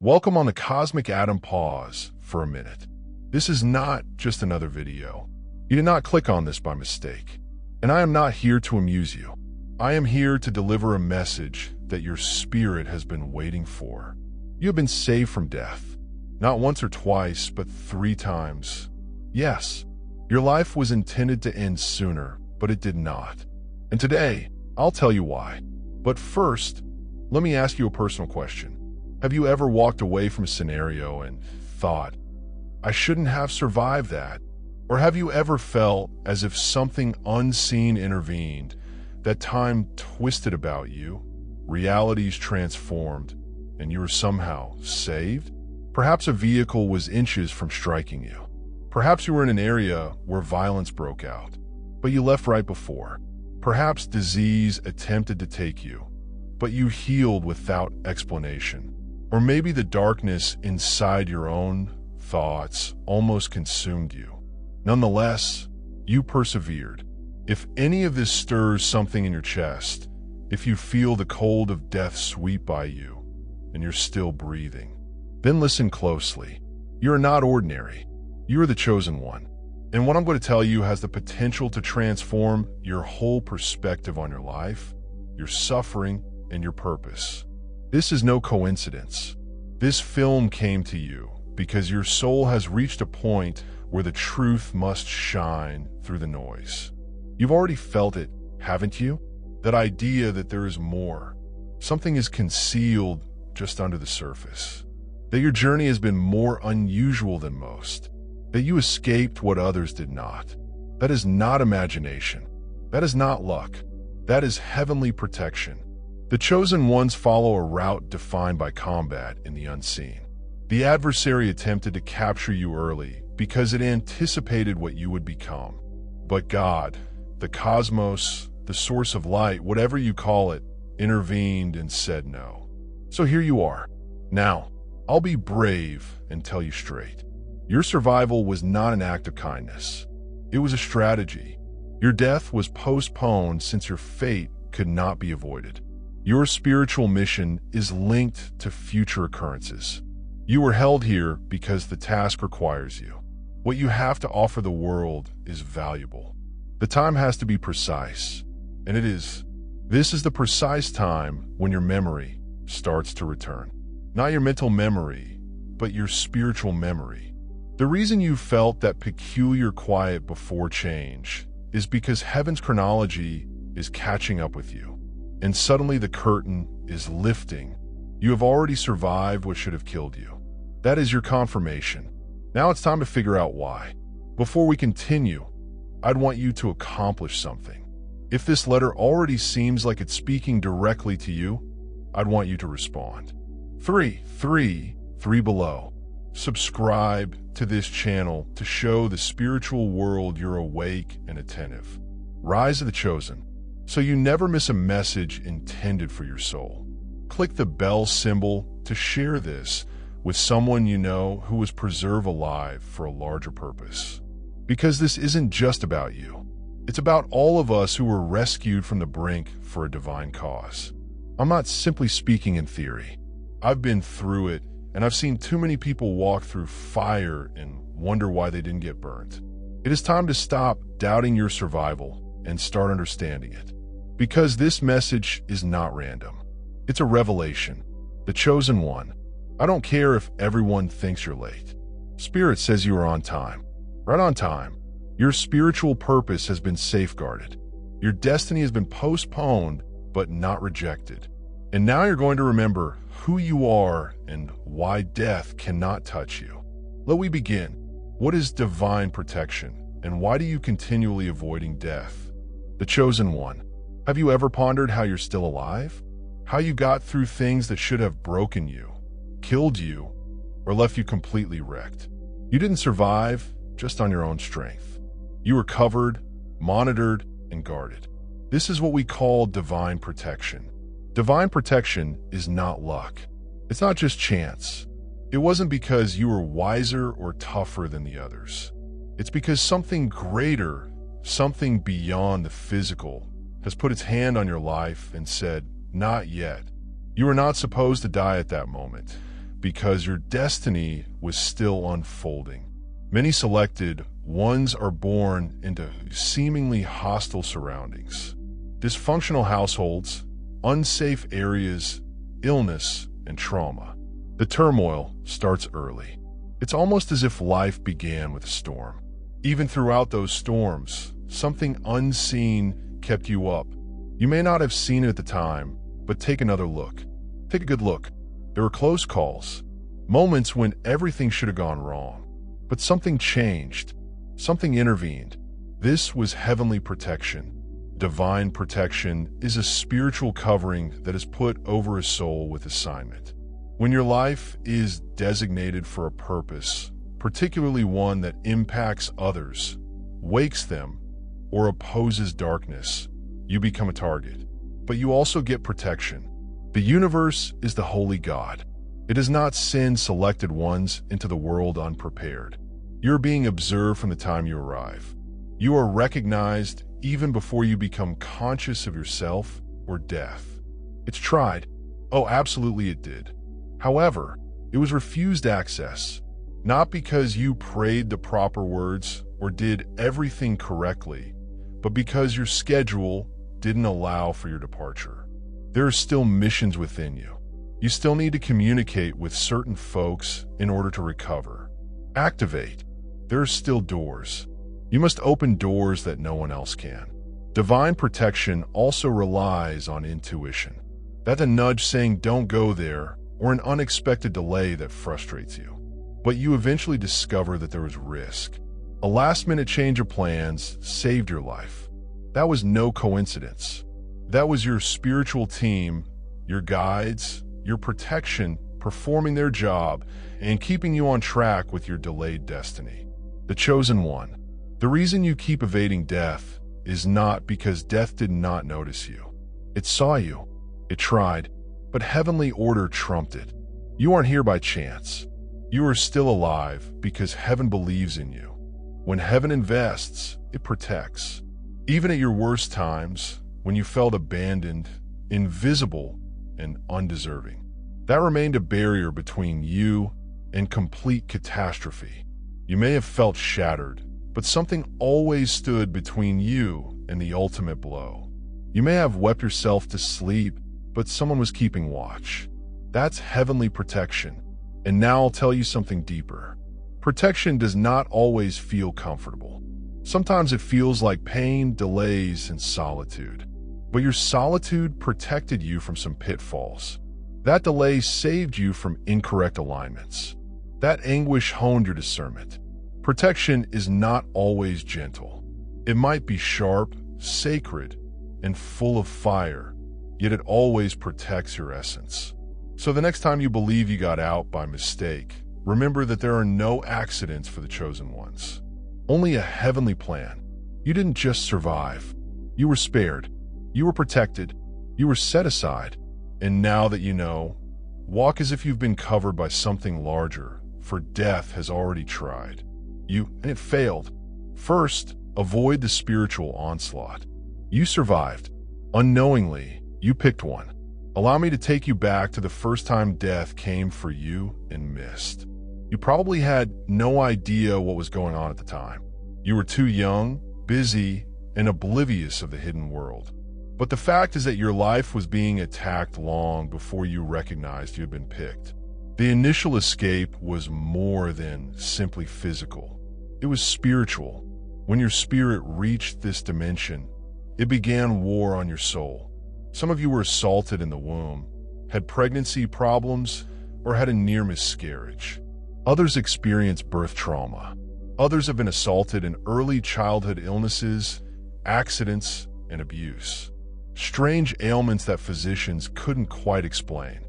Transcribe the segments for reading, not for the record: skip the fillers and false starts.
Welcome on the Cosmic Atom. Pause for a minute. This is not just another video. You did not click on this by mistake. And I am not here to amuse you. I am here to deliver a message that your spirit has been waiting for. You have been saved from death. Not once or twice, but 3 times. Yes, your life was intended to end sooner, but it did not. And today, I'll tell you why. But first, let me ask you a personal question. Have you ever walked away from a scenario and thought, I shouldn't have survived that? Or have you ever felt as if something unseen intervened, that time twisted about you, realities transformed, and you were somehow saved? Perhaps a vehicle was inches from striking you. Perhaps you were in an area where violence broke out, but you left right before. Perhaps disease attempted to take you, but you healed without explanation. Or maybe the darkness inside your own thoughts almost consumed you. Nonetheless, you persevered. If any of this stirs something in your chest, if you feel the cold of death sweep by you, and you're still breathing, then listen closely. You're not ordinary. You're the chosen one. And what I'm going to tell you has the potential to transform your whole perspective on your life, your suffering, and your purpose. This is no coincidence. This film came to you because your soul has reached a point where the truth must shine through the noise. You've already felt it, haven't you? That idea that there is more. Something is concealed just under the surface. That your journey has been more unusual than most. That you escaped what others did not. That is not imagination. That is not luck. That is heavenly protection. The chosen ones follow a route defined by combat in the unseen. The adversary attempted to capture you early because it anticipated what you would become. But God, the cosmos, the source of light, whatever you call it, intervened and said no. So here you are. Now, I'll be brave and tell you straight. Your survival was not an act of kindness. It was a strategy. Your death was postponed since your fate could not be avoided. Your spiritual mission is linked to future occurrences. You were held here because the task requires you. What you have to offer the world is valuable. The time has to be precise, and it is. This is the precise time when your memory starts to return. Not your mental memory, but your spiritual memory. The reason you felt that peculiar quiet before change is because heaven's chronology is catching up with you. And suddenly the curtain is lifting. You have already survived what should have killed you. That is your confirmation. Now it's time to figure out why. Before we continue, I'd want you to accomplish something. If this letter already seems like it's speaking directly to you, I'd want you to respond. 3 below. Subscribe to this channel to show the spiritual world you're awake and attentive. Rise of the Chosen. So you never miss a message intended for your soul. Click the bell symbol to share this with someone you know who was preserved alive for a larger purpose. Because this isn't just about you. It's about all of us who were rescued from the brink for a divine cause. I'm not simply speaking in theory. I've been through it, and I've seen too many people walk through fire and wonder why they didn't get burnt. It is time to stop doubting your survival and start understanding it. Because this message is not random. It's a revelation. The chosen one. I don't care if everyone thinks you're late. Spirit says you are on time. Right on time. Your spiritual purpose has been safeguarded. Your destiny has been postponed, but not rejected. And now you're going to remember who you are and why death cannot touch you. Let we begin. What is divine protection, and why do you continually avoiding death? The chosen one. Have you ever pondered how you're still alive? How you got through things that should have broken you, killed you, or left you completely wrecked? You didn't survive just on your own strength. You were covered, monitored, and guarded. This is what we call divine protection. Divine protection is not luck. It's not just chance. It wasn't because you were wiser or tougher than the others. It's because something greater, something beyond the physical, has put its hand on your life and said, not yet. You were not supposed to die at that moment, because your destiny was still unfolding. Many selected ones are born into seemingly hostile surroundings. Dysfunctional households, unsafe areas, illness, and trauma. The turmoil starts early. It's almost as if life began with a storm. Even throughout those storms, something unseen kept you up. You may not have seen it at the time, but take another look. Take a good look. There were close calls, moments when everything should have gone wrong. But something changed. Something intervened. This was heavenly protection. Divine protection is a spiritual covering that is put over a soul with assignment. When your life is designated for a purpose, particularly one that impacts others, wakes them, or opposes darkness, you become a target. But you also get protection. The universe is the holy God. It does not send selected ones into the world unprepared. You're being observed from the time you arrive. You are recognized even before you become conscious of yourself or death. It's tried. Oh, absolutely it did. However, it was refused access, not because you prayed the proper words or did everything correctly, but because your schedule didn't allow for your departure. There are still missions within you. You still need to communicate with certain folks in order to recover. Activate. There are still doors. You must open doors that no one else can. Divine protection also relies on intuition. That's a nudge saying don't go there, or an unexpected delay that frustrates you. But you eventually discover that there was risk. A last-minute change of plans saved your life. That was no coincidence. That was your spiritual team, your guides, your protection performing their job and keeping you on track with your delayed destiny. The chosen one. The reason you keep evading death is not because death did not notice you. It saw you. It tried. But heavenly order trumped it. You aren't here by chance. You are still alive because heaven believes in you. When heaven invests, it protects. Even at your worst times, when you felt abandoned, invisible, and undeserving. That remained a barrier between you and complete catastrophe. You may have felt shattered, but something always stood between you and the ultimate blow. You may have wept yourself to sleep, but someone was keeping watch. That's heavenly protection. And now I'll tell you something deeper. Protection does not always feel comfortable. Sometimes it feels like pain, delays, and solitude. But your solitude protected you from some pitfalls. That delay saved you from incorrect alignments. That anguish honed your discernment. Protection is not always gentle. It might be sharp, sacred, and full of fire, yet it always protects your essence. So the next time you believe you got out by mistake, remember that there are no accidents for the chosen ones. Only a heavenly plan. You didn't just survive. You were spared. You were protected. You were set aside. And now that you know, walk as if you've been covered by something larger, for death has already tried. And it failed. First, avoid the spiritual onslaught. You survived. Unknowingly, you picked one. Allow me to take you back to the first time death came for you and missed. You probably had no idea what was going on at the time. You were too young, busy, and oblivious of the hidden world. But the fact is that your life was being attacked long before you recognized you had been picked. The initial escape was more than simply physical. It was spiritual. When your spirit reached this dimension, it began war on your soul. Some of you were assaulted in the womb, had pregnancy problems, or had a near miscarriage. Others experienced birth trauma. Others have been assaulted in early childhood illnesses, accidents, and abuse. Strange ailments that physicians couldn't quite explain.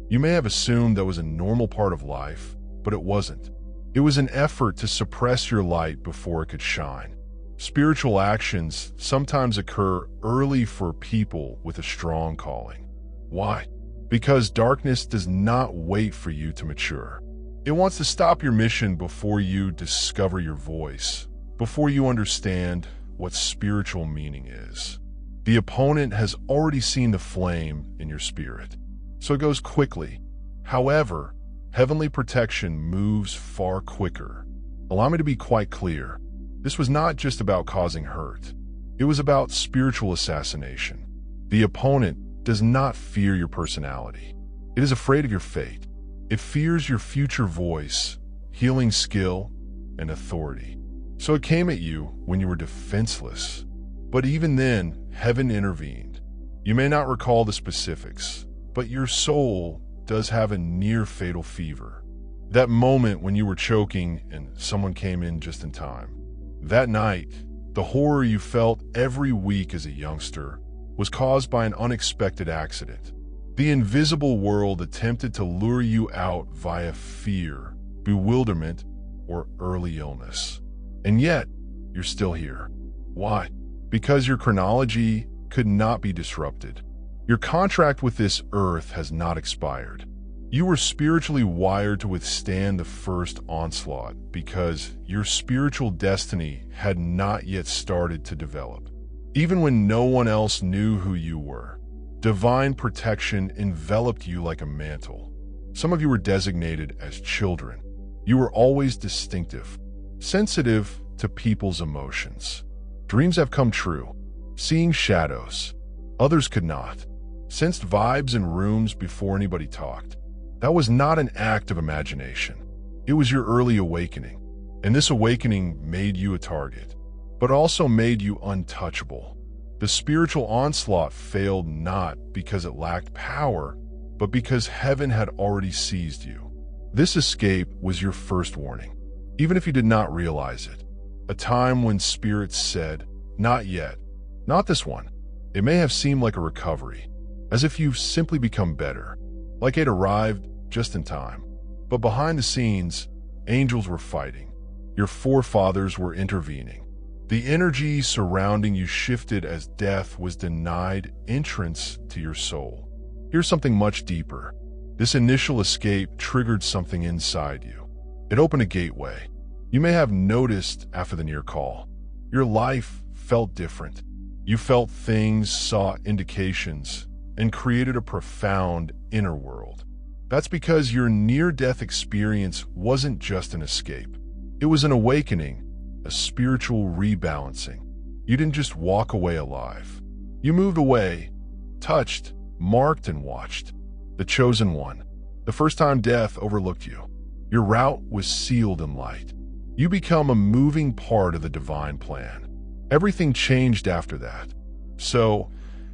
You may have assumed that was a normal part of life, but it wasn't. It was an effort to suppress your light before it could shine. Spiritual actions sometimes occur early for people with a strong calling. Why? Because darkness does not wait for you to mature. It wants to stop your mission before you discover your voice, before you understand what spiritual meaning is. The opponent has already seen the flame in your spirit, so it goes quickly. However, Heavenly protection moves far quicker. Allow me to be quite clear. This was not just about causing hurt. It was about spiritual assassination. The opponent does not fear your personality. It is afraid of your fate. It fears your future voice, healing skill, and authority. So it came at you when you were defenseless. But even then, heaven intervened. You may not recall the specifics, but your soul does have a near-fatal fever. That moment when you were choking and someone came in just in time. That night, the horror you felt every week as a youngster was caused by an unexpected accident. The invisible world attempted to lure you out via fear, bewilderment, or early illness. And yet, you're still here. Why? Because your chronology could not be disrupted. Your contract with this earth has not expired. You were spiritually wired to withstand the first onslaught because your spiritual destiny had not yet started to develop. Even when no one else knew who you were, divine protection enveloped you like a mantle. Some of you were designated as children. You were always distinctive, sensitive to people's emotions. Dreams have come true, seeing shadows. Others could not. Sensed vibes in rooms before anybody talked. That was not an act of imagination. It was your early awakening. And this awakening made you a target, but also made you untouchable. The spiritual onslaught failed not because it lacked power, but because heaven had already seized you. This escape was your first warning, even if you did not realize it. A time when spirits said, "Not yet, not this one." It may have seemed like a recovery, as if you've simply become better, like it arrived just in time. But behind the scenes, angels were fighting. Your forefathers were intervening. The energy surrounding you shifted as death was denied entrance to your soul. Here's something much deeper. This initial escape triggered something inside you. It opened a gateway. You may have noticed after the near call. Your life felt different. You felt things, saw indications, and created a profound inner world. That's because your near-death experience wasn't just an escape. It was an awakening, a spiritual rebalancing. You didn't just walk away alive. You moved away, touched, marked, and watched. The chosen one. The first time death overlooked you. Your route was sealed in light. You become a moving part of the divine plan. Everything changed after that. So,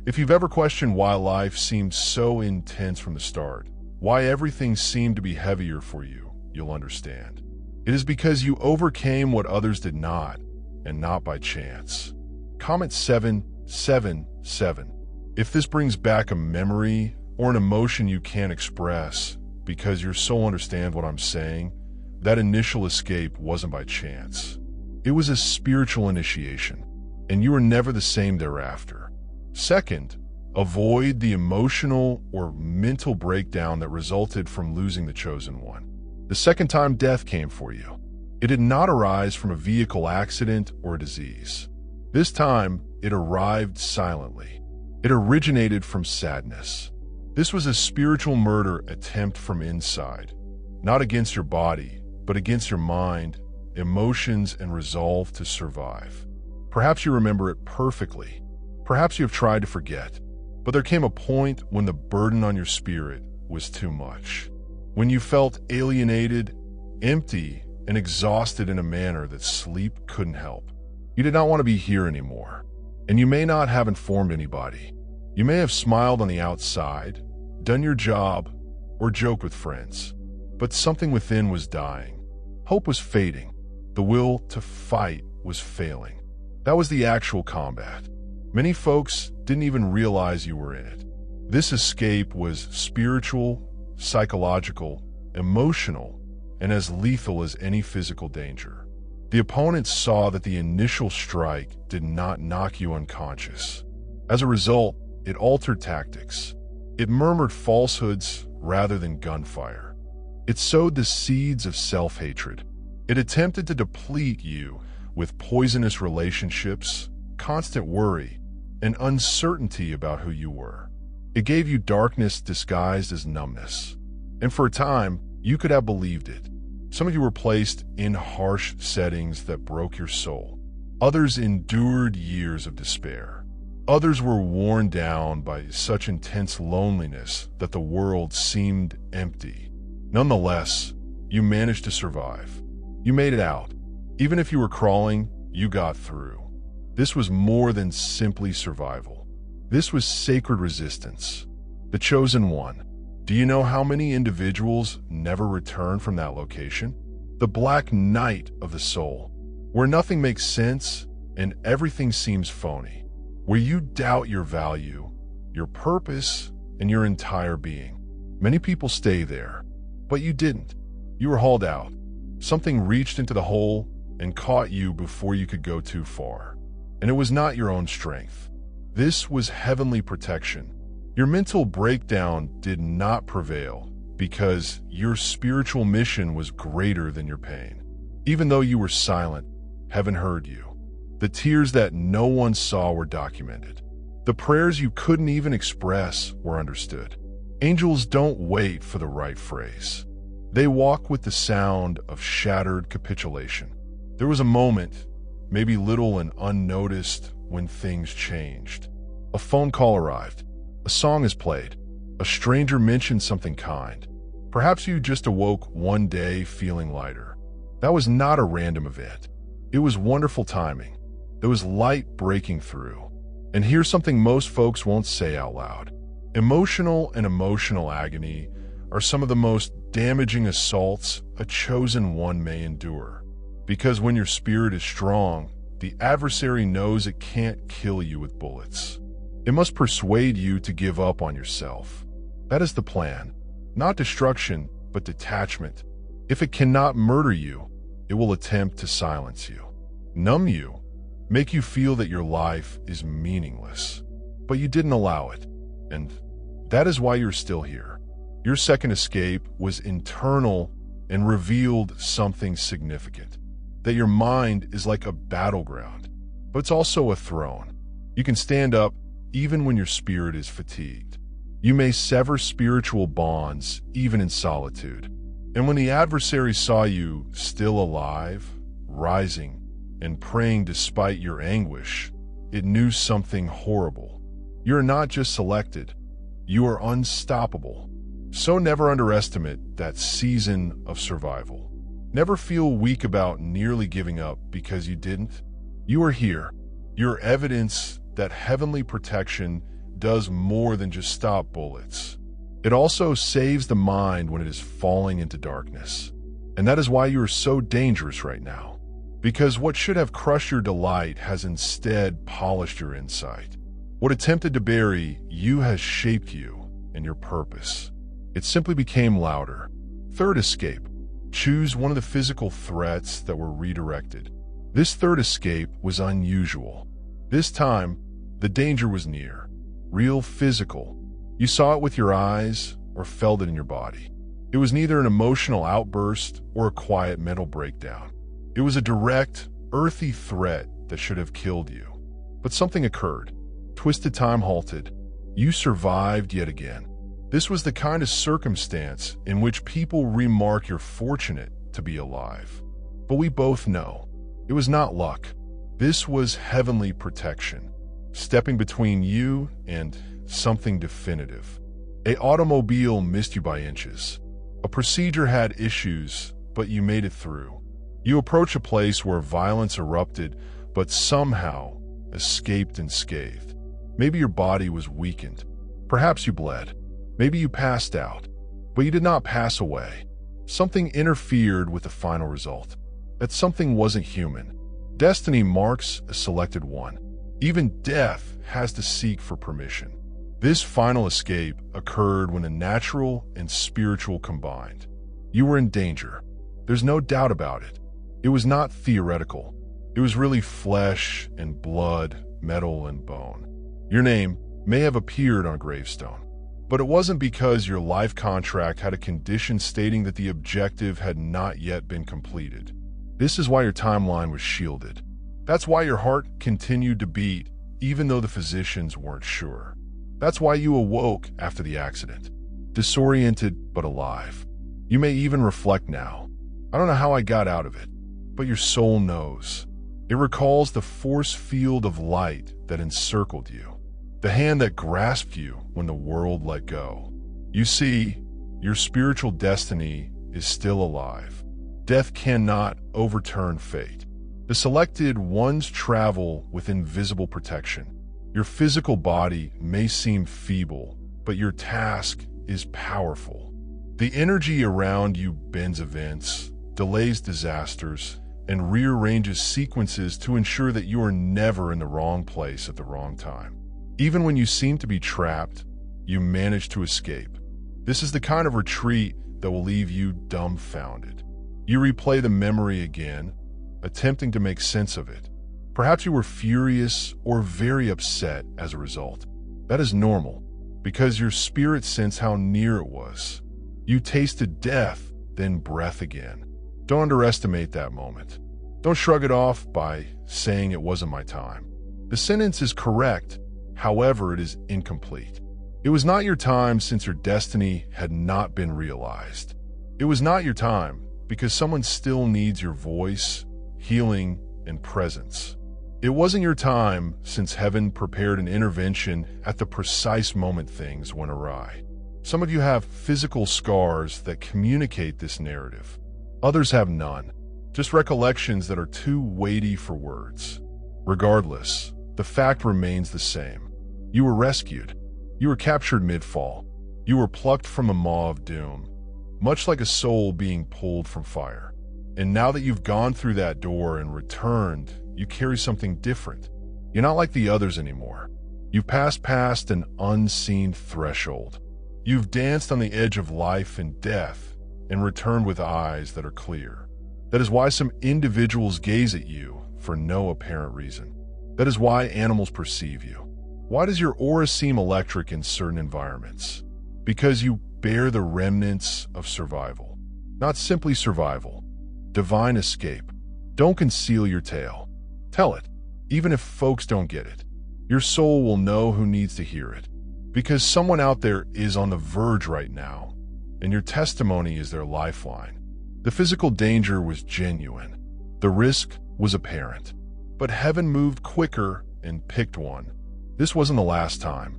if you've ever questioned why life seemed so intense from the start, why everything seemed to be heavier for you, you'll understand. It is because you overcame what others did not, and not by chance. Comment 777 if this brings back a memory or an emotion you can't express because your soul understands what I'm saying. That initial escape wasn't by chance. It was a spiritual initiation, and you were never the same thereafter. Second, avoid the emotional or mental breakdown that resulted from losing the chosen one. The second time death came for you, it did not arise from a vehicle accident or a disease. This time, it arrived silently. It originated from sadness. This was a spiritual murder attempt from inside, not against your body, but against your mind, emotions, and resolve to survive. Perhaps you remember it perfectly. Perhaps you have tried to forget. But there came a point when the burden on your spirit was too much. When you felt alienated, empty, and exhausted in a manner that sleep couldn't help. You did not want to be here anymore. And you may not have informed anybody. You may have smiled on the outside, done your job, or joked with friends. But something within was dying. Hope was fading. The will to fight was failing. That was the actual combat. Many folks didn't even realize you were in it. This escape was spiritual, psychological, emotional, and as lethal as any physical danger. The opponents saw that the initial strike did not knock you unconscious. As a result, it altered tactics. It murmured falsehoods rather than gunfire. It sowed the seeds of self-hatred. It attempted to deplete you with poisonous relationships, constant worry, and uncertainty about who you were. It gave you darkness disguised as numbness. And for a time, You could have believed it. Some of you were placed in harsh settings that broke your soul. Others endured years of despair. Others were worn down by such intense loneliness that the world seemed empty. Nonetheless, you managed to survive. You made it out. Even if you were crawling, you got through. This was more than simply survival. This was sacred resistance. The chosen one. Do you know how many individuals never return from that location? The black night of the soul, where nothing makes sense and everything seems phony, where you doubt your value, your purpose, and your entire being. Many people stay there, but you didn't. You were hauled out. Something reached into the hole and caught you before you could go too far. And it was not your own strength. This was heavenly protection. Your mental breakdown did not prevail because your spiritual mission was greater than your pain. Even though you were silent, heaven heard you. The tears that no one saw were documented. The prayers you couldn't even express were understood. Angels don't wait for the right phrase. They walk with the sound of shattered capitulation. There was a moment, maybe little and unnoticed, when things changed. A phone call arrived. A song is played. A stranger mentioned something kind. Perhaps you just awoke one day feeling lighter. That was not a random event. It was wonderful timing. There was light breaking through. And here's something most folks won't say out loud. Emotional and emotional agony are some of the most damaging assaults a chosen one may endure. Because when your spirit is strong, the adversary knows it can't kill you with bullets. It must persuade you to give up on yourself. That is the plan. Not destruction, but detachment. If it cannot murder you, it will attempt to silence you, numb you, make you feel that your life is meaningless. But you didn't allow it. And that is why you're still here. Your second escape was internal and revealed something significant. That your mind is like a battleground, but it's also a throne. You can stand up even when your spirit is fatigued. You may sever spiritual bonds even in solitude. And when the adversary saw you still alive, rising, and praying despite your anguish, it knew something horrible. You are not just selected, you are unstoppable. So never underestimate that season of survival. Never feel weak about nearly giving up because you didn't. You are here. You're evidence that heavenly protection does more than just stop bullets. It also saves the mind when it is falling into darkness. And that is why you are so dangerous right now. Because what should have crushed your delight has instead polished your insight. What attempted to bury you has shaped you and your purpose. It simply became louder. Third escape. Choose one of the physical threats that were redirected. This third escape was unusual. This time, the danger was near. Real physical. You saw it with your eyes or felt it in your body. It was neither an emotional outburst or a quiet mental breakdown. It was a direct, earthy threat that should have killed you. But something occurred. Twisted time halted. You survived yet again. This was the kind of circumstance in which people remark you're fortunate to be alive. But we both know it was not luck. This was heavenly protection, stepping between you and something definitive. An automobile missed you by inches. A procedure had issues, but you made it through. You approached a place where violence erupted, but somehow escaped unscathed. Maybe your body was weakened. Perhaps you bled. Maybe you passed out, but you did not pass away. Something interfered with the final result. That something wasn't human. Destiny marks a selected one. Even death has to seek for permission. This final escape occurred when the natural and spiritual combined. You were in danger. There's no doubt about it. It was not theoretical. It was really flesh and blood, metal and bone. Your name may have appeared on a gravestone. But it wasn't because your life contract had a condition stating that the objective had not yet been completed. This is why your timeline was shielded. That's why your heart continued to beat, even though the physicians weren't sure. That's why you awoke after the accident, disoriented but alive. You may even reflect now. I don't know how I got out of it, but your soul knows. It recalls the force field of light that encircled you, the hand that grasped you when the world let go. You see, your spiritual destiny is still alive. Death cannot overturn fate. The selected ones travel with invisible protection. Your physical body may seem feeble, but your task is powerful. The energy around you bends events, delays disasters, and rearranges sequences to ensure that you are never in the wrong place at the wrong time. Even when you seem to be trapped, you manage to escape. This is the kind of retreat that will leave you dumbfounded. You replay the memory again, attempting to make sense of it. Perhaps you were furious or very upset as a result. That is normal, because your spirit sensed how near it was. You tasted death, then breath again. Don't underestimate that moment. Don't shrug it off by saying it wasn't my time. The sentence is correct, however, it is incomplete. It was not your time since your destiny had not been realized. It was not your time because someone still needs your voice, healing, and presence. It wasn't your time since heaven prepared an intervention at the precise moment things went awry. Some of you have physical scars that communicate this narrative. Others have none, just recollections that are too weighty for words. Regardless, the fact remains the same. You were rescued. You were captured mid-fall. You were plucked from the maw of doom, much like a soul being pulled from fire. And now that you've gone through that door and returned, you carry something different. You're not like the others anymore. You've passed past an unseen threshold. You've danced on the edge of life and death and returned with eyes that are clear. That is why some individuals gaze at you for no apparent reason. That is why animals perceive you. Why does your aura seem electric in certain environments? Because you bear the remnants of survival. Not simply survival. Divine escape. Don't conceal your tale. Tell it, even if folks don't get it. Your soul will know who needs to hear it. Because someone out there is on the verge right now, and your testimony is their lifeline. The physical danger was genuine. The risk was apparent. But heaven moved quicker and picked one. This wasn't the last time.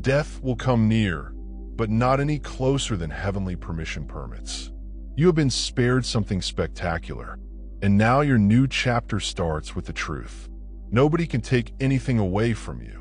Death will come near, but not any closer than heavenly permission permits. You have been spared something spectacular, and now your new chapter starts with the truth. Nobody can take anything away from you.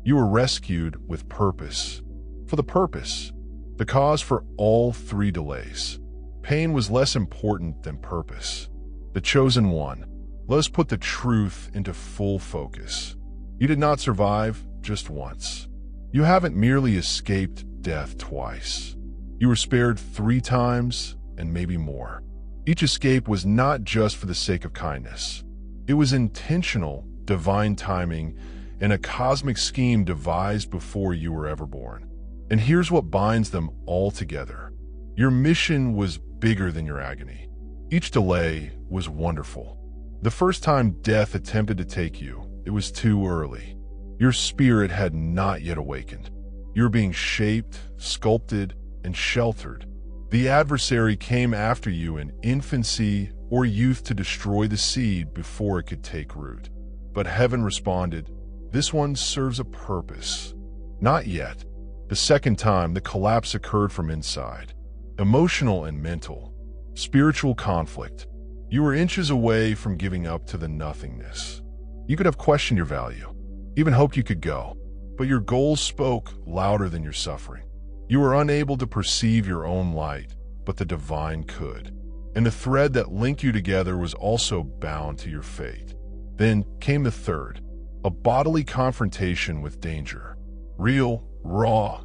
You were rescued with purpose. For the purpose, the cause for all three delays. Pain was less important than purpose. The chosen one. Let us put the truth into full focus. You did not survive just once. You haven't merely escaped death twice. You were spared 3 times and maybe more. Each escape was not just for the sake of kindness. It was intentional, divine timing, and a cosmic scheme devised before you were ever born. And here's what binds them all together. Your mission was bigger than your agony. Each delay was wonderful. The first time death attempted to take you, it was too early. Your spirit had not yet awakened. You were being shaped, sculpted, and sheltered. The adversary came after you in infancy or youth to destroy the seed before it could take root. But heaven responded, "This one serves a purpose." Not yet. The second time, the collapse occurred from inside. Emotional and mental. Spiritual conflict. You were inches away from giving up to the nothingness. You could have questioned your value, even hoped you could go, but your goals spoke louder than your suffering. You were unable to perceive your own light, but the divine could. And the thread that linked you together was also bound to your fate. Then came the third, a bodily confrontation with danger. Real, raw,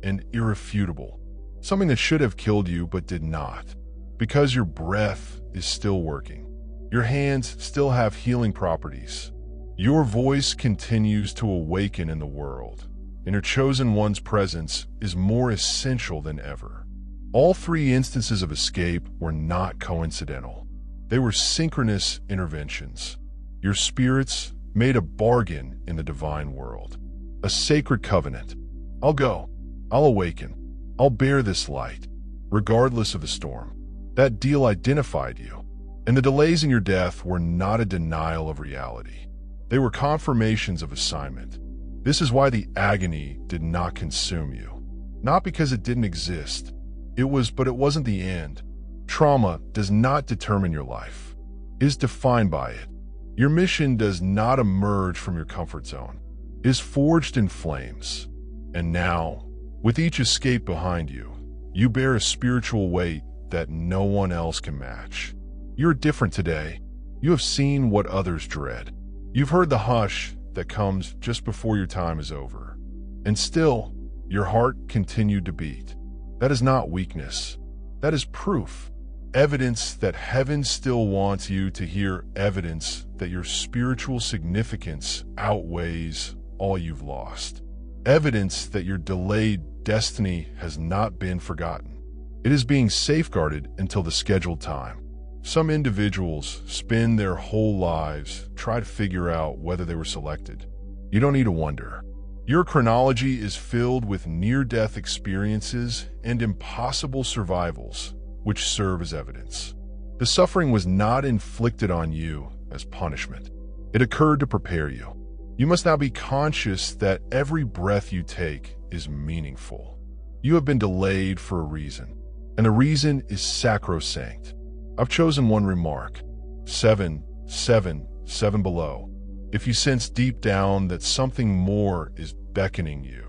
and irrefutable. Something that should have killed you but did not. Because your breath is still working. Your hands still have healing properties. Your voice continues to awaken in the world, and your chosen one's presence is more essential than ever. All 3 instances of escape were not coincidental. They were synchronous interventions. Your spirits made a bargain in the divine world. A sacred covenant. I'll go. I'll awaken. I'll bear this light. regardless of the storm. That deal identified you, and the delays in your death were not a denial of reality. They were confirmations of assignment. This is why the agony did not consume you. Not because it didn't exist. But it wasn't the end. Trauma does not determine your life. It is defined by it. Your mission does not emerge from your comfort zone. It is forged in flames. And now, with each escape behind you, you bear a spiritual weight that no one else can match. You're different today. You have seen what others dread. You've heard the hush that comes just before your time is over. And still, your heart continued to beat. That is not weakness. That is proof. Evidence that heaven still wants you to hear, evidence that your spiritual significance outweighs all you've lost. Evidence that your delayed destiny has not been forgotten. It is being safeguarded until the scheduled time. Some individuals spend their whole lives trying to figure out whether they were selected. You don't need to wonder. Your chronology is filled with near-death experiences and impossible survivals, which serve as evidence. The suffering was not inflicted on you as punishment. It occurred to prepare you. You must now be conscious that every breath you take is meaningful. You have been delayed for a reason, and the reason is sacrosanct. I've chosen one remark. 7, 7, 7 below. If you sense deep down that something more is beckoning you,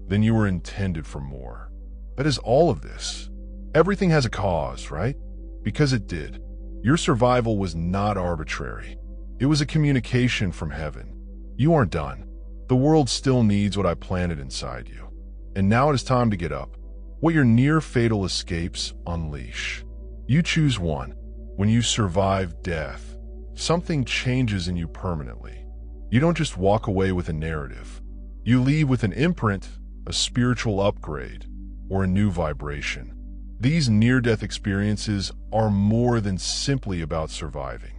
then you were intended for more. That is all of this. Everything has a cause, right? Because it did. Your survival was not arbitrary. It was a communication from heaven. You aren't done. The world still needs what I planted inside you. And now it is time to get up. What your near-fatal escapes unleash. You choose one. When you survive death, something changes in you permanently. You don't just walk away with a narrative. You leave with an imprint, a spiritual upgrade, or a new vibration. These near-death experiences are more than simply about surviving.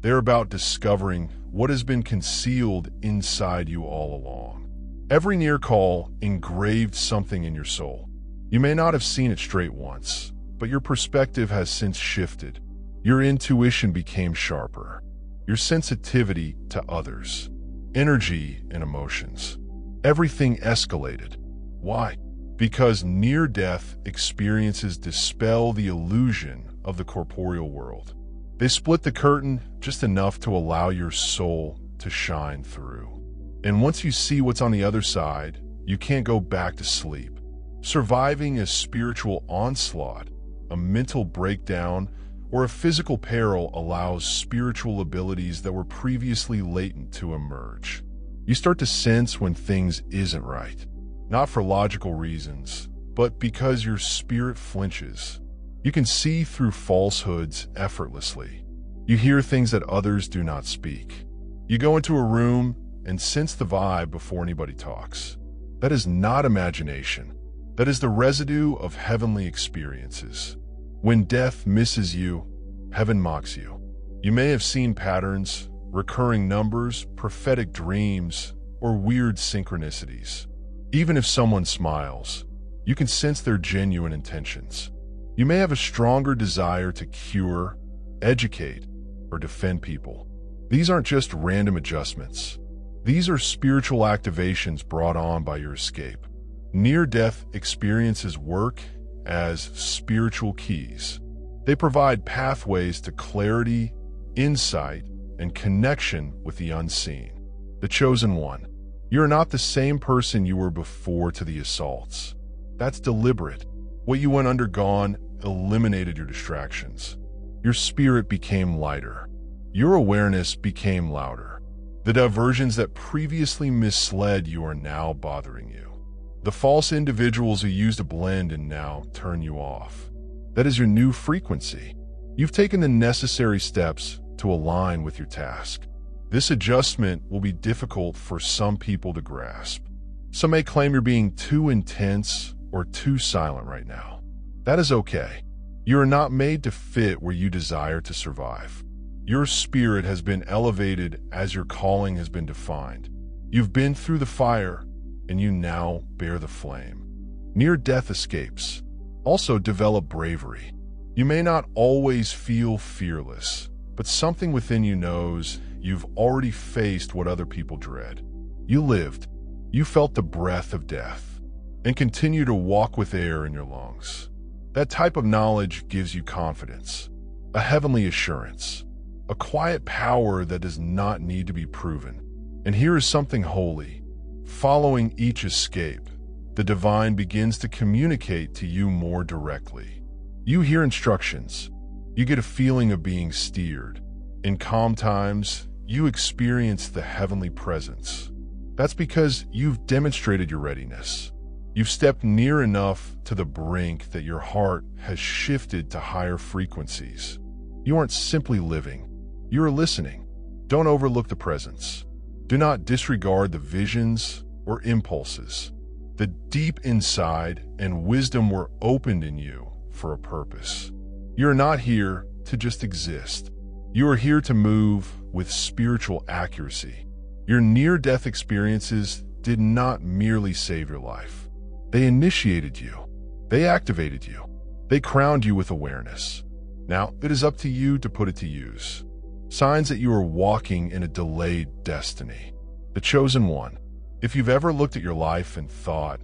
They're about discovering what has been concealed inside you all along. Every near call engraved something in your soul. You may not have seen it straight once, but your perspective has since shifted. Your intuition became sharper. Your sensitivity to others, energy and emotions. Everything escalated. Why? Because near-death experiences dispel the illusion of the corporeal world. They split the curtain just enough to allow your soul to shine through. And once you see what's on the other side, you can't go back to sleep. Surviving a spiritual onslaught, a mental breakdown, or a physical peril allows spiritual abilities that were previously latent to emerge. You start to sense when things isn't right, not for logical reasons, but because your spirit flinches. You can see through falsehoods effortlessly. You hear things that others do not speak. You go into a room and sense the vibe before anybody talks. That is not imagination. That is the residue of heavenly experiences. When death misses you, heaven mocks you. You may have seen patterns, recurring numbers, prophetic dreams, or weird synchronicities. Even if someone smiles, you can sense their genuine intentions. You may have a stronger desire to cure, educate, or defend people. These aren't just random adjustments. These are spiritual activations brought on by your escape. Near-death experiences work as spiritual keys. They provide pathways to clarity, insight, and connection with the unseen. The chosen one. You're not the same person you were before to the assaults. That's deliberate. What you went undergone eliminated your distractions. Your spirit became lighter. Your awareness became louder. The diversions that previously misled you are now bothering you. The false individuals who used to blend and now turn you off. That is your new frequency. You've taken the necessary steps to align with your task. This adjustment will be difficult for some people to grasp. Some may claim you're being too intense or too silent right now. That is okay. You are not made to fit where you desire to survive. Your spirit has been elevated as your calling has been defined. You've been through the fire, and you now bear the flame. Near-death escapes. Also, develop bravery. You may not always feel fearless, but something within you knows you've already faced what other people dread. You lived. You felt the breath of death, and continue to walk with air in your lungs. That type of knowledge gives you confidence, a heavenly assurance, a quiet power that does not need to be proven. And here is something holy. Following each escape, the divine begins to communicate to you more directly. You hear instructions. You get a feeling of being steered. In calm times, you experience the heavenly presence. That's because you've demonstrated your readiness. You've stepped near enough to the brink that your heart has shifted to higher frequencies. You aren't simply living. You are listening. Don't overlook the presence. Do not disregard the visions or impulses. The deep inside and wisdom were opened in you for a purpose. You're not here to just exist. You are here to move with spiritual accuracy. Your near-death experiences did not merely save your life. They initiated you. They activated you. They crowned you with awareness. Now, it is up to you to put it to use. Signs that you are walking in a delayed destiny. The chosen one. If you've ever looked at your life and thought,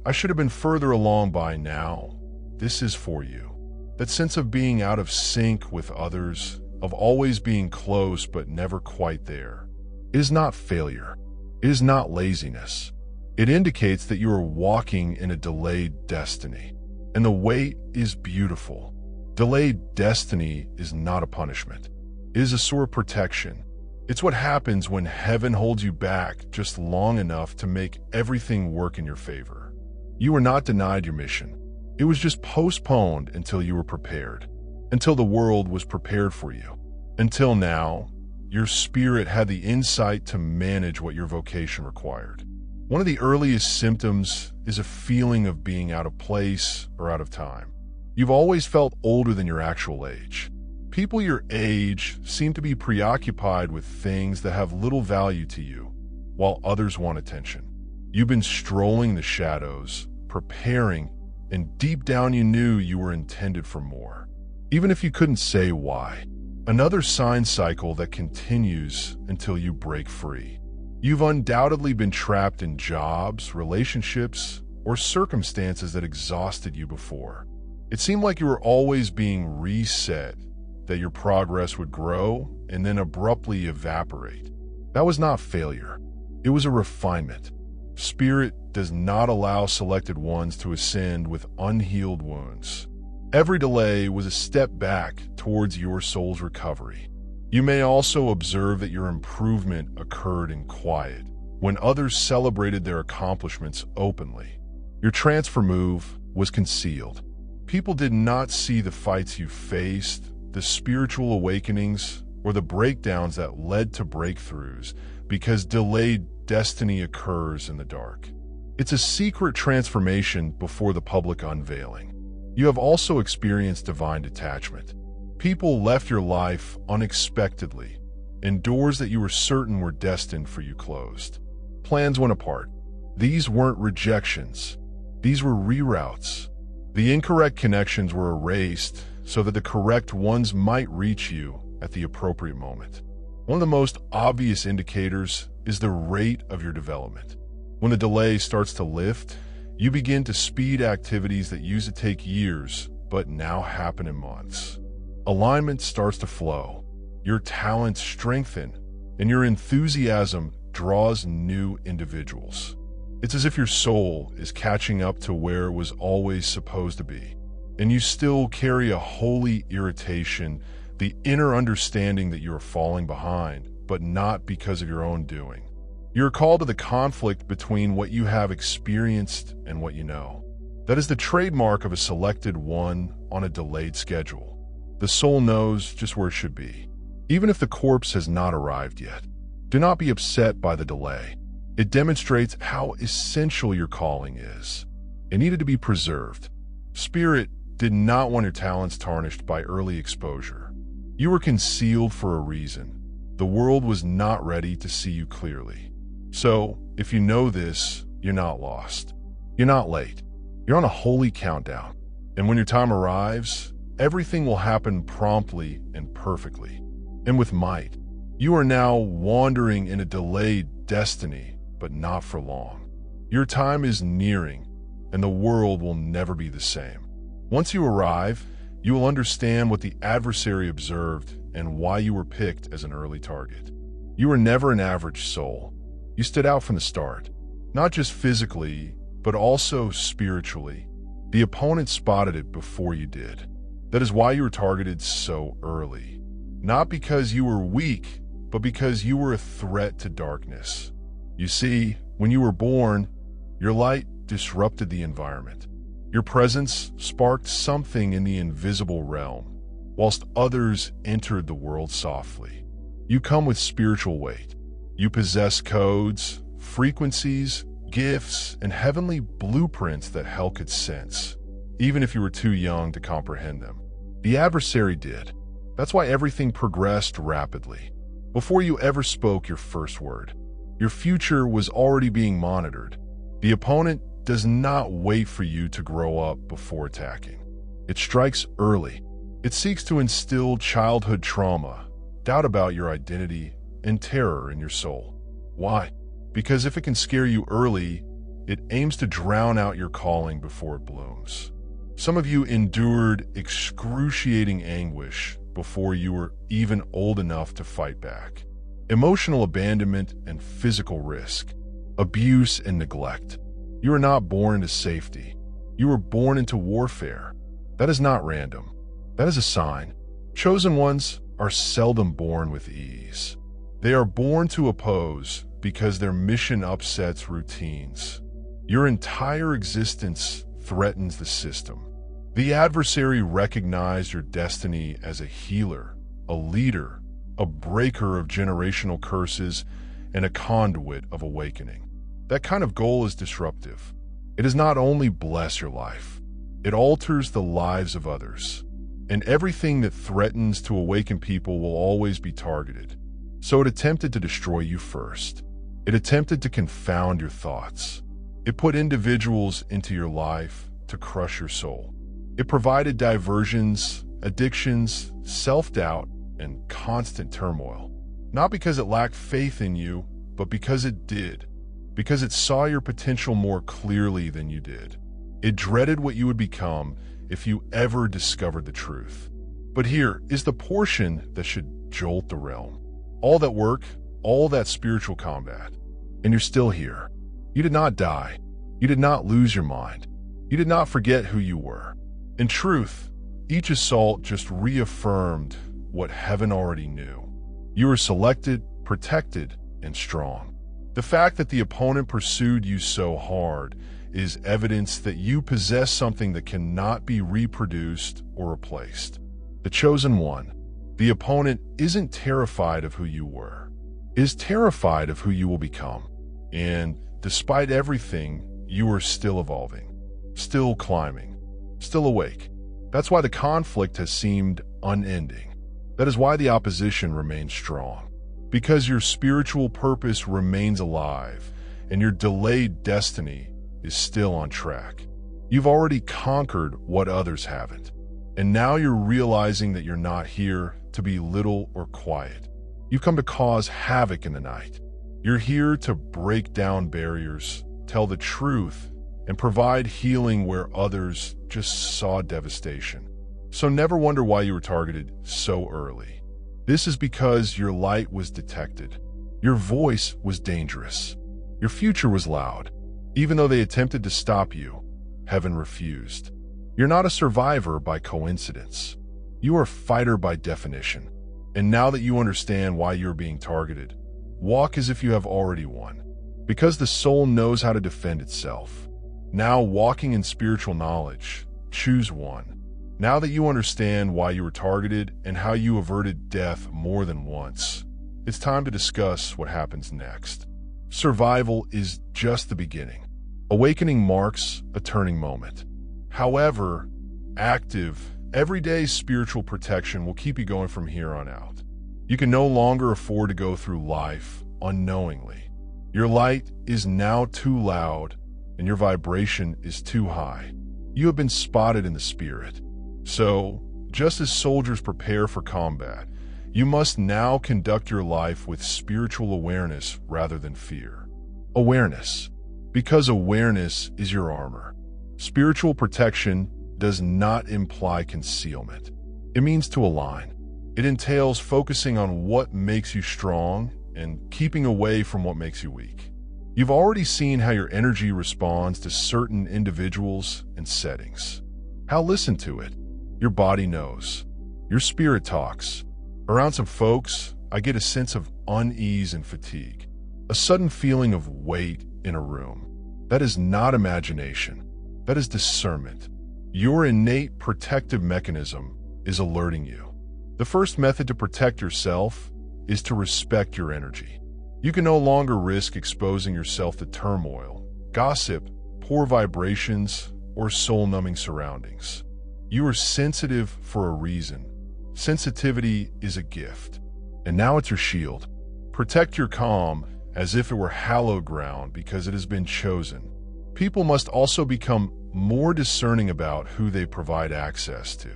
I should have been further along by now, this is for you. That sense of being out of sync with others, of always being close but never quite there. It is not failure. It is not laziness. It indicates that you are walking in a delayed destiny. And the wait is beautiful. Delayed destiny is not a punishment. It is a sort of protection. It's what happens when heaven holds you back just long enough to make everything work in your favor. You were not denied your mission. It was just postponed until you were prepared, until the world was prepared for you. Until now, your spirit had the insight to manage what your vocation required. One of the earliest symptoms is a feeling of being out of place or out of time. You've always felt older than your actual age. People your age seem to be preoccupied with things that have little value to you, while others want attention. You've been strolling the shadows, preparing, and deep down you knew you were intended for more, even if you couldn't say why. Another sign cycle that continues until you break free. You've undoubtedly been trapped in jobs, relationships, or circumstances that exhausted you before. It seemed like you were always being reset, that your progress would grow and then abruptly evaporate. That was not failure. It was a refinement. Spirit does not allow selected ones to ascend with unhealed wounds. Every delay was a step back towards your soul's recovery. You may also observe that your improvement occurred in quiet, when others celebrated their accomplishments openly. Your transfer move was concealed. People did not see the fights you faced, the spiritual awakenings, or the breakdowns that led to breakthroughs, because delayed destiny occurs in the dark. It's a secret transformation before the public unveiling. You have also experienced divine detachment. People left your life unexpectedly, and doors that you were certain were destined for you closed. Plans went apart. These weren't rejections. These were reroutes. The incorrect connections were erased so that the correct ones might reach you at the appropriate moment. One of the most obvious indicators is the rate of your development. When the delay starts to lift, you begin to speed activities that used to take years, but now happen in months. Alignment starts to flow, your talents strengthen, and your enthusiasm draws new individuals. It's as if your soul is catching up to where it was always supposed to be, and you still carry a holy irritation, the inner understanding that you are falling behind, but not because of your own doing. You're called to the conflict between what you have experienced and what you know. That is the trademark of a selected one on a delayed schedule. The soul knows just where it should be, even if the corpse has not arrived yet. Do not be upset by the delay. It demonstrates how essential your calling is. It needed to be preserved. Spirit did not want your talents tarnished by early exposure. You were concealed for a reason. The world was not ready to see you clearly. So, if you know this, you're not lost. You're not late. You're on a holy countdown. And when your time arrives, everything will happen promptly and perfectly, and with might. You are now wandering in a delayed destiny, but not for long. Your time is nearing, and the world will never be the same. Once you arrive, you will understand what the adversary observed and why you were picked as an early target. You were never an average soul. You stood out from the start, not just physically, but also spiritually. The opponent spotted it before you did. That is why you were targeted so early. Not because you were weak, but because you were a threat to darkness. You see, when you were born, your light disrupted the environment. Your presence sparked something in the invisible realm, whilst others entered the world softly. You come with spiritual weight. You possess codes, frequencies, gifts, and heavenly blueprints that hell could sense, even if you were too young to comprehend them. The adversary did. That's why everything progressed rapidly. Before you ever spoke your first word, your future was already being monitored. The opponent does not wait for you to grow up before attacking. It strikes early. It seeks to instill childhood trauma, doubt about your identity, and terror in your soul. Why? Because if it can scare you early, it aims to drown out your calling before it blooms. Some of you endured excruciating anguish before you were even old enough to fight back. Emotional abandonment and physical risk, abuse and neglect. You are not born into safety. You were born into warfare. That is not random. That is a sign. Chosen ones are seldom born with ease. They are born to oppose because their mission upsets routines. Your entire existence threatens the system. The adversary recognized your destiny as a healer, a leader, a breaker of generational curses, and a conduit of awakening. That kind of goal is disruptive. It does not only bless your life, it alters the lives of others. And everything that threatens to awaken people will always be targeted. So it attempted to destroy you first. It attempted to confound your thoughts. It put individuals into your life to crush your soul. It provided diversions, addictions, self-doubt, and constant turmoil. Not because it lacked faith in you, but because it did. Because it saw your potential more clearly than you did. It dreaded what you would become if you ever discovered the truth. But here is the portion that should jolt the realm. All that work, all that spiritual combat, and you're still here. You did not die. You did not lose your mind. You did not forget who you were. In truth, each assault just reaffirmed what heaven already knew. You were selected, protected, and strong. The fact that the opponent pursued you so hard is evidence that you possess something that cannot be reproduced or replaced. The chosen one, the opponent, isn't terrified of who you were, is terrified of who you will become. And despite everything, you are still evolving, still climbing, still awake. That's why the conflict has seemed unending. That is why the opposition remains strong. Because your spiritual purpose remains alive and your delayed destiny is still on track. You've already conquered what others haven't. And now you're realizing that you're not here to be little or quiet. You've come to cause havoc in the night. You're here to break down barriers, tell the truth, and provide healing where others just saw devastation. So never wonder why you were targeted so early. This is because your light was detected. Your voice was dangerous. Your future was loud. Even though they attempted to stop you, heaven refused. You're not a survivor by coincidence. You are a fighter by definition. And now that you understand why you're being targeted, walk as if you have already won. Because the soul knows how to defend itself. Now, walking in spiritual knowledge, choose one. Now that you understand why you were targeted and how you averted death more than once, it's time to discuss what happens next. Survival is just the beginning. Awakening marks a turning moment. However, active, everyday spiritual protection will keep you going from here on out. You can no longer afford to go through life unknowingly. Your light is now too loud and your vibration is too high. You have been spotted in the spirit. So, just as soldiers prepare for combat, you must now conduct your life with spiritual awareness rather than fear. Awareness, because awareness is your armor. Spiritual protection does not imply concealment. It means to align. It entails focusing on what makes you strong and keeping away from what makes you weak. You've already seen how your energy responds to certain individuals and settings. How listen to it. Your body knows. Your spirit talks. Around some folks, I get a sense of unease and fatigue. A sudden feeling of weight in a room. That is not imagination. That is discernment. Your innate protective mechanism is alerting you. The first method to protect yourself is to respect your energy. You can no longer risk exposing yourself to turmoil, gossip, poor vibrations, or soul-numbing surroundings. You are sensitive for a reason. Sensitivity is a gift. And now it's your shield. Protect your calm as if it were hallowed ground because it has been chosen. People must also become more discerning about who they provide access to.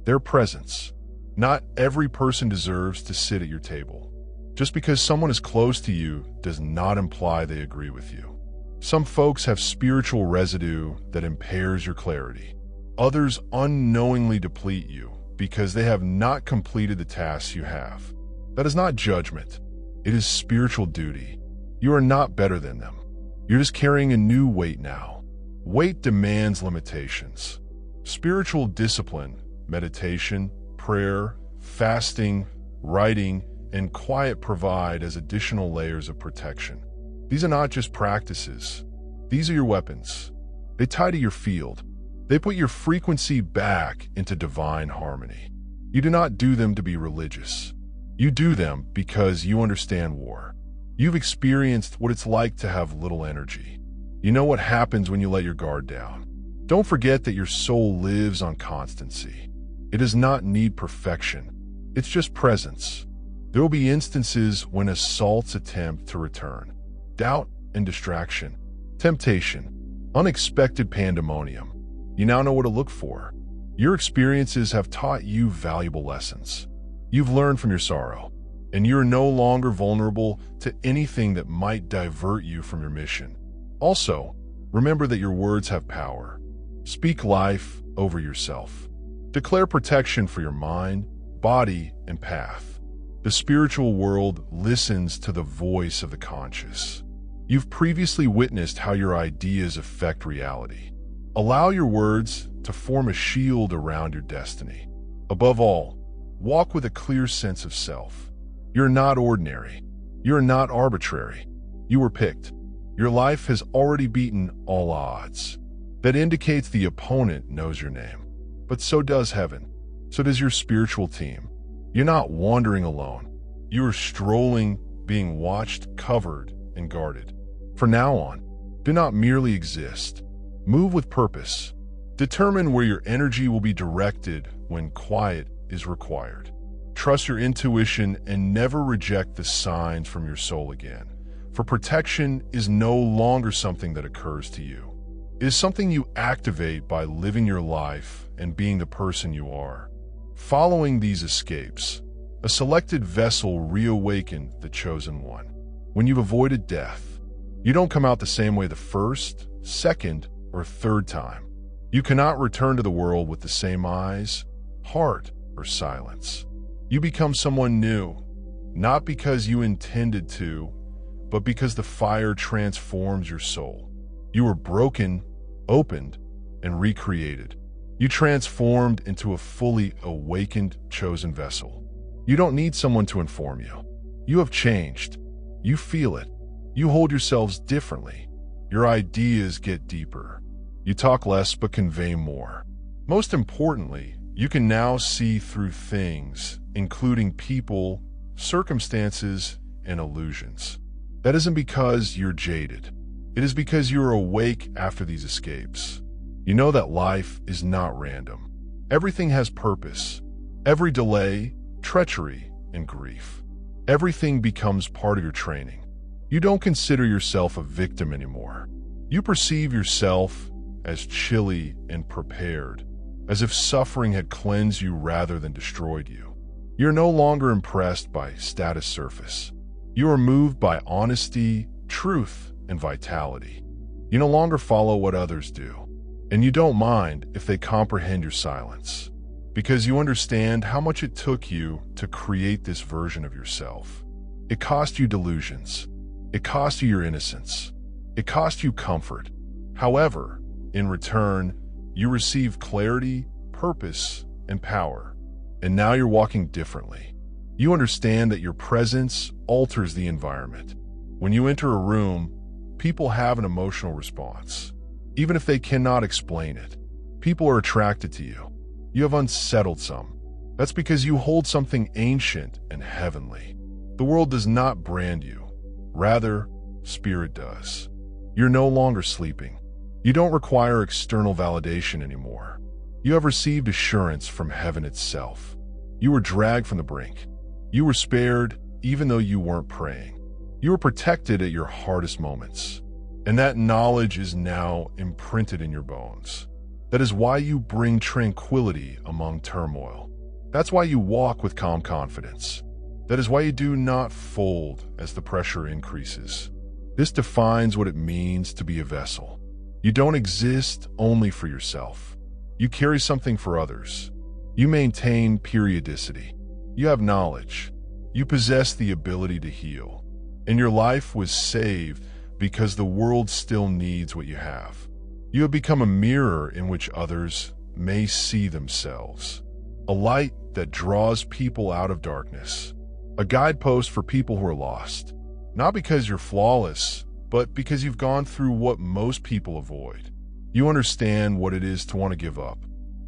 Their presence. Not every person deserves to sit at your table. Just because someone is close to you does not imply they agree with you. Some folks have spiritual residue that impairs your clarity. Others unknowingly deplete you because they have not completed the tasks you have. That is not judgment. It is spiritual duty. You are not better than them. You're just carrying a new weight now. Weight demands limitations. Spiritual discipline, meditation, prayer, fasting, writing, and quiet provide as additional layers of protection. These are not just practices. These are your weapons. They tie to your field. They put your frequency back into divine harmony. You do not do them to be religious. You do them because you understand war. You've experienced what it's like to have little energy. You know what happens when you let your guard down. Don't forget that your soul lives on constancy. It does not need perfection. It's just presence. There will be instances when assaults attempt to return. Doubt and distraction. Temptation. Unexpected pandemonium. You now know what to look for. Your experiences have taught you valuable lessons. You've learned from your sorrow, and you're no longer vulnerable to anything that might divert you from your mission. Also, remember that your words have power. Speak life over yourself. Declare protection for your mind, body, and path. The spiritual world listens to the voice of the conscious. You've previously witnessed how your ideas affect reality. Allow your words to form a shield around your destiny. Above all, walk with a clear sense of self. You're not ordinary. You're not arbitrary. You were picked. Your life has already beaten all odds. That indicates the opponent knows your name. But so does heaven. So does your spiritual team. You're not wandering alone. You are strolling, being watched, covered, and guarded. From now on, do not merely exist. Move with purpose. Determine where your energy will be directed when quiet is required. Trust your intuition and never reject the signs from your soul again. For protection is no longer something that occurs to you. It is something you activate by living your life and being the person you are. Following these escapes, a selected vessel reawakened the chosen one. When you've avoided death, you don't come out the same way the first, second, or third time. You cannot return to the world with the same eyes, heart, or silence. You become someone new, not because you intended to, but because the fire transforms your soul. You were broken, opened, and recreated. You transformed into a fully awakened, chosen vessel. You don't need someone to inform you. You have changed. You feel it. You hold yourselves differently. Your ideas get deeper. You talk less but convey more. Most importantly, you can now see through things, including people, circumstances, and illusions. That isn't because you're jaded. It is because you are awake after these escapes. You know that life is not random. Everything has purpose. Every delay, treachery, and grief. Everything becomes part of your training. You don't consider yourself a victim anymore. You perceive yourself as chilly and prepared, as if suffering had cleansed you rather than destroyed you. You're no longer impressed by status surface. You are moved by honesty, truth, and vitality. You no longer follow what others do, and you don't mind if they comprehend your silence, because you understand how much it took you to create this version of yourself. It cost you delusions. It cost you your innocence. It cost you comfort. However, in return, you receive clarity, purpose, and power. And now you're walking differently. You understand that your presence alters the environment. When you enter a room, people have an emotional response. Even if they cannot explain it, people are attracted to you. You have unsettled some. That's because you hold something ancient and heavenly. The world does not brand you. Rather, spirit does. You're no longer sleeping. You don't require external validation anymore. You have received assurance from heaven itself. You were dragged from the brink. You were spared even though you weren't praying. You were protected at your hardest moments. And that knowledge is now imprinted in your bones. That is why you bring tranquility among turmoil. That's why you walk with calm confidence. That is why you do not fold as the pressure increases. This defines what it means to be a vessel. You don't exist only for yourself. You carry something for others. You maintain periodicity. You have knowledge. You possess the ability to heal. And your life was saved because the world still needs what you have. You have become a mirror in which others may see themselves. A light that draws people out of darkness. A guidepost for people who are lost. Not because you're flawless, but because you've gone through what most people avoid. You understand what it is to want to give up.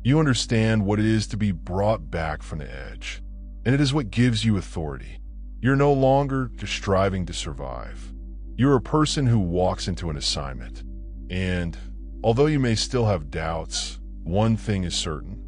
You understand what it is to be brought back from the edge. And it is what gives you authority. You're no longer just striving to survive. You're a person who walks into an assignment. And although you may still have doubts, one thing is certain.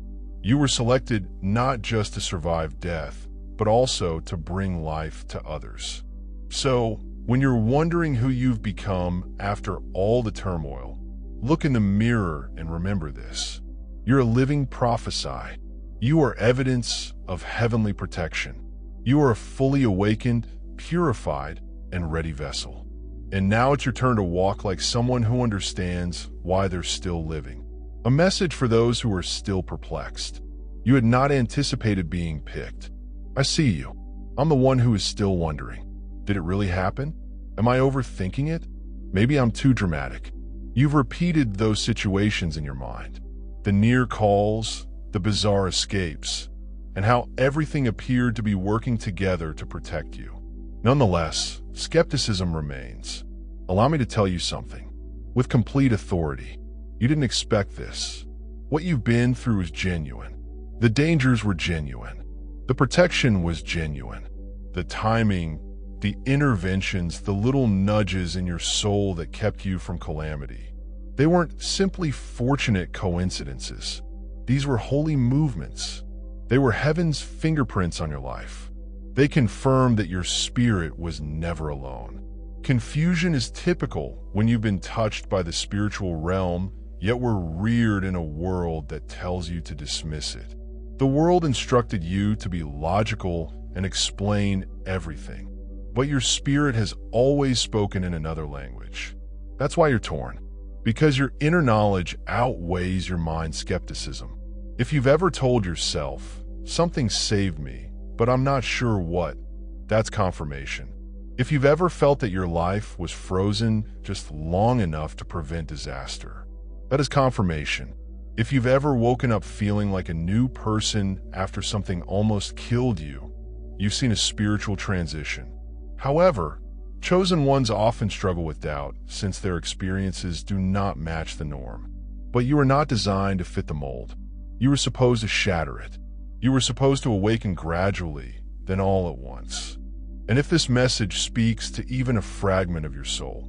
You were selected not just to survive death, but also to bring life to others. So, when you're wondering who you've become after all the turmoil, look in the mirror and remember this. You're a living prophecy. You are evidence of heavenly protection. You are a fully awakened, purified, and ready vessel. And now it's your turn to walk like someone who understands why they're still living. A message for those who are still perplexed. You had not anticipated being picked. I see you. I'm the one who is still wondering. Did it really happen? Am I overthinking it? Maybe I'm too dramatic. You've repeated those situations in your mind. The near calls, the bizarre escapes, and how everything appeared to be working together to protect you. Nonetheless, skepticism remains. Allow me to tell you something. With complete authority, you didn't expect this. What you've been through is genuine. The dangers were genuine. The protection was genuine. The timing, the interventions, the little nudges in your soul that kept you from calamity. They weren't simply fortunate coincidences. These were holy movements. They were heaven's fingerprints on your life. They confirmed that your spirit was never alone. Confusion is typical when you've been touched by the spiritual realm, yet were reared in a world that tells you to dismiss it. The world instructed you to be logical and explain everything, but your spirit has always spoken in another language. That's why you're torn, because your inner knowledge outweighs your mind's skepticism. If you've ever told yourself, something saved me, but I'm not sure what, that's confirmation. If you've ever felt that your life was frozen just long enough to prevent disaster, that is confirmation. If you've ever woken up feeling like a new person after something almost killed you, you've seen a spiritual transition. However, chosen ones often struggle with doubt since their experiences do not match the norm. But you are not designed to fit the mold. You were supposed to shatter it. You were supposed to awaken gradually, then all at once. And if this message speaks to even a fragment of your soul,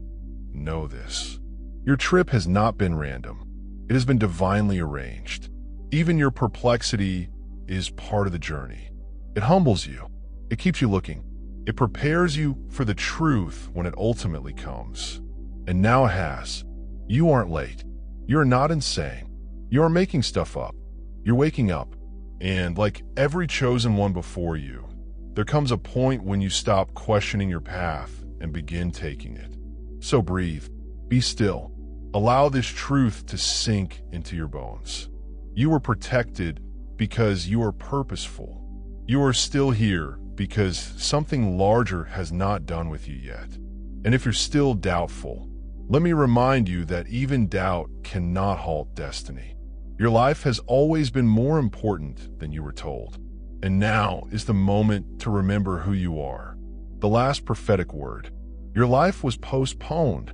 know this. Your trip has not been random. It has been divinely arranged. Even your perplexity is part of the journey. It humbles you. It keeps you looking. It prepares you for the truth when it ultimately comes. And now it has. You aren't late. You're not insane. You're making stuff up. You're waking up. And like every chosen one before you, there comes a point when you stop questioning your path and begin taking it. So breathe. Be still. Allow this truth to sink into your bones. You are protected because you are purposeful. You are still here because something larger has not done with you yet. And if you're still doubtful, let me remind you that even doubt cannot halt destiny. Your life has always been more important than you were told. And now is the moment to remember who you are. The last prophetic word. Your life was postponed,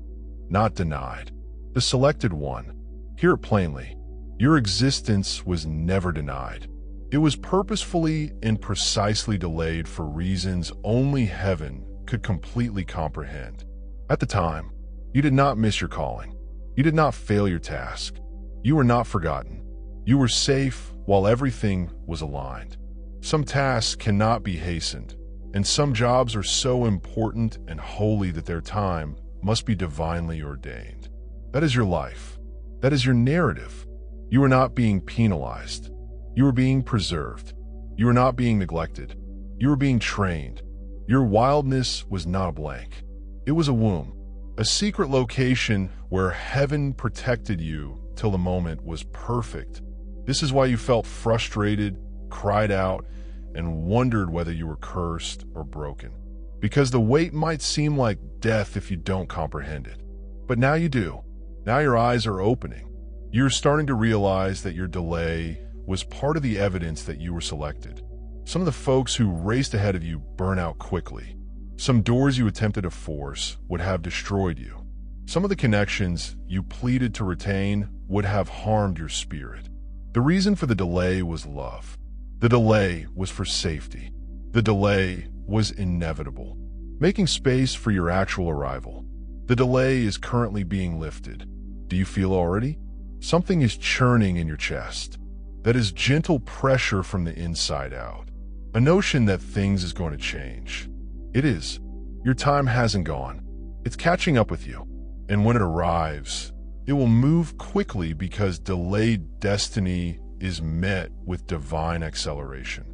not denied. The selected one. Hear it plainly. Your existence was never denied. It was purposefully and precisely delayed for reasons only heaven could completely comprehend. At the time, you did not miss your calling. You did not fail your task. You were not forgotten. You were safe while everything was aligned. Some tasks cannot be hastened, and some jobs are so important and holy that their time must be divinely ordained. That is your life. That is your narrative. You are not being penalized. You are being preserved. You are not being neglected. You are being trained. Your wildness was not a blank. It was a womb, a secret location where heaven protected you till the moment was perfect. This is why you felt frustrated, cried out, and wondered whether you were cursed or broken. Because the wait might seem like death if you don't comprehend it. But now you do. Now your eyes are opening. You're starting to realize that your delay was part of the evidence that you were selected. Some of the folks who raced ahead of you burn out quickly. Some doors you attempted to force would have destroyed you. Some of the connections you pleaded to retain would have harmed your spirit. The reason for the delay was love. The delay was for safety. The delay was inevitable, making space for your actual arrival. The delay is currently being lifted. Do you feel already? Something is churning in your chest. That is gentle pressure from the inside out. A notion that things is going to change. It is. Your time hasn't gone. It's catching up with you. And when it arrives, it will move quickly because delayed destiny is met with divine acceleration.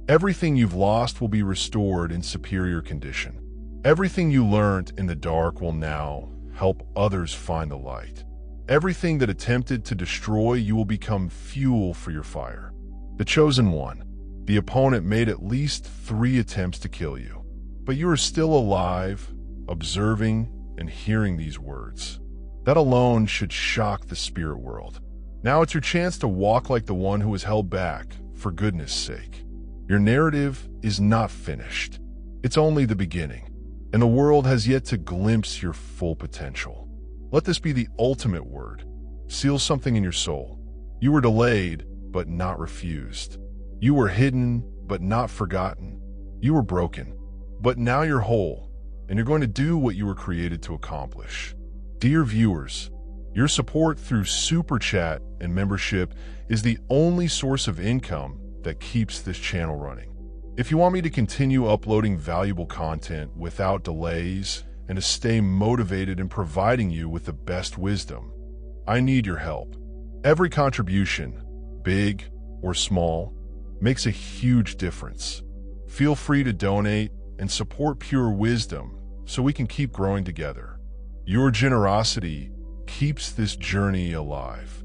Everything you've lost will be restored in superior condition. Everything you learned in the dark will now help others find the light. Everything that attempted to destroy you will become fuel for your fire. The chosen one. The opponent made at least 3 attempts to kill you. But you are still alive, observing, and hearing these words. That alone should shock the spirit world. Now it's your chance to walk like the one who was held back, for goodness sake. Your narrative is not finished. It's only the beginning, and the world has yet to glimpse your full potential. Let this be the ultimate word. Seal something in your soul. You were delayed, but not refused. You were hidden, but not forgotten. You were broken, but now you're whole, and you're going to do what you were created to accomplish. Dear viewers, your support through Super Chat and membership is the only source of income that keeps this channel running. If you want me to continue uploading valuable content without delays and to stay motivated in providing you with the best wisdom, I need your help. Every contribution, big or small, makes a huge difference. Feel free to donate and support Pure Wisdom so we can keep growing together. Your generosity keeps this journey alive.